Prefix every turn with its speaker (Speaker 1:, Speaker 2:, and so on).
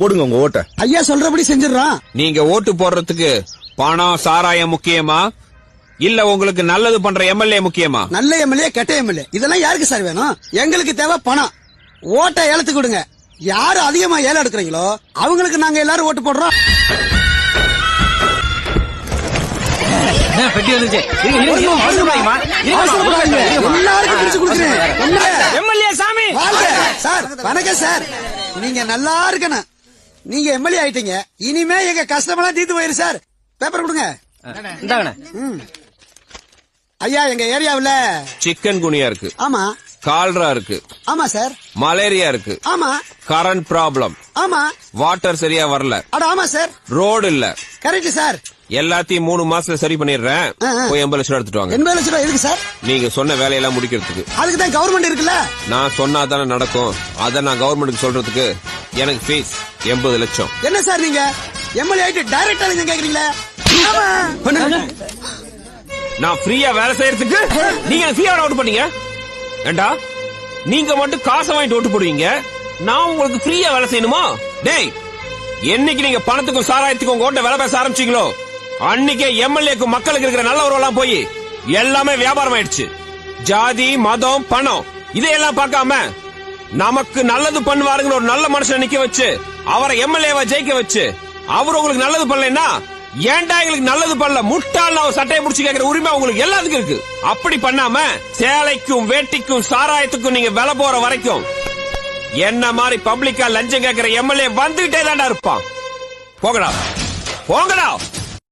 Speaker 1: போடுங்க உங்க ஓட்ட.
Speaker 2: ஐயா சொல்றபடி செஞ்சிடறான்.
Speaker 3: நீங்க ஓட்டு போடுறதுக்கு பணம் சாராயம் முக்கியமா இல்ல உங்களுக்கு நல்லது பண்ற எம்எல்ஏ முக்கியமா?
Speaker 2: நல்ல எம்எல்ஏ கெட்ட எம்எல்ஏ இதெல்லாம் யாருக்கு சார் வேணும்? எங்களுக்கு தேவை பணம். ஓட்டை ஏலத்துக்கு கொடுங்க. யாரு அதிகமா ஏலம் எடுக்கிறீங்களோ அவங்களுக்கு நாங்க எல்லாரும் ஓட்டு போடுறோம். எல்லாருக்கும் பிரிச்சு கொடுக்குறேன். சார் வணக்கம் சார், நீங்க நல்லா இருக்கணும். நீங்க எம்எல்ஏ ஆயிட்டீங்க, இனிமே எங்க கஷ்டமெல்லாம் தீர்த்து போயிரு சார். பேப்பர் கொடுங்க. ஐயா எங்க ஏரியாவுல
Speaker 3: சிக்கன் குனியா இருக்கு.
Speaker 2: ஆமா.
Speaker 3: கால்ரா இருக்கு.
Speaker 2: ஆமா சார்.
Speaker 3: மலேரியா இருக்கு.
Speaker 2: ஆமா.
Speaker 3: Current problem.
Speaker 2: ஆமா.
Speaker 3: வாட்டர் சரியா வரல.
Speaker 2: அட ஆமா சார்.
Speaker 3: ரோடு இல்ல.
Speaker 2: Correct sir.
Speaker 3: எல்லாத்தையும் 3 மாசத்துல சரி பண்ணிடுறேன். போய் 80 லட்சம் எடுத்துட்டு வாங்க.
Speaker 2: 80 லட்சம் எதுக்கு சார்?
Speaker 3: நீங்க சொன்ன வேலையெல்லாம் முடிக்கிறதுக்கு.
Speaker 2: அதுக்கு தான் கவர்மெண்ட் இருக்குல்ல.
Speaker 3: நான் சொன்னா தானே நடக்கும். அத நான் கவர்மெண்ட்டுக்கு சொல்றதுக்கு எனக்கு ஃபீஸ் 80 லட்சம்.
Speaker 2: என்ன சார் நீங்க எம்எல்ஏ ஆயிட்டு டைரக்டா நீங்க கேக்குறீங்களா?
Speaker 3: நான் ஃப்ரீயா வேலை செய்யறதுக்கு நீங்க ஃப்ரீயா ஓட்டு பண்ணீங்க. ஏண்டா நீங்க மட்டும் காசை வாங்கிட்டு ஓட்டு போடுவீங்க, நான் உங்களுக்கு ஃப்ரீயா வேலை செய்யணுமா? டேய், என்னைக்கு நீங்க பணத்துக்கும் சாராயத்துக்கும் உங்க ஓட்ட வேலை பேச ஆரம்பிச்சீங்களோ அன்னைக்கே எம்எல்ஏக்கு மக்களுக்கு இருக்கிற நல்ல உறவெல்லாம் போய் எல்லாமே வியாபாரம் ஆயிடுச்சு. ஜாதி மதம் பணம் இதையெல்லாம் பார்க்காம நமக்கு நல்லது பண்ணுவாருங்கிற ஒரு நல்ல மனுஷனை நிக்க வச்சு அவரை எம்எல்ஏவா ஜெயிக்க வச்சு அவர் உங்களுக்கு நல்லது பண்ணலன்னா ஏன்டா எங்களுக்கு நல்லது பண்ணல முட்டாள் அவர் சட்டையை பிடிச்சி கேட்கிற உரிமை உங்களுக்கு எல்லாத்துக்கும் இருக்கு. அப்படி பண்ணாம சேலைக்கும் வேட்டிக்கும் சாராயத்துக்கும் நீங்க விலை போற வரைக்கும் என்ன மாதிரி பப்ளிக்கா லஞ்சம் கேட்கிற எம்எல்ஏ வந்துகிட்டே தாண்டா இருப்பான். போகடா போகடா.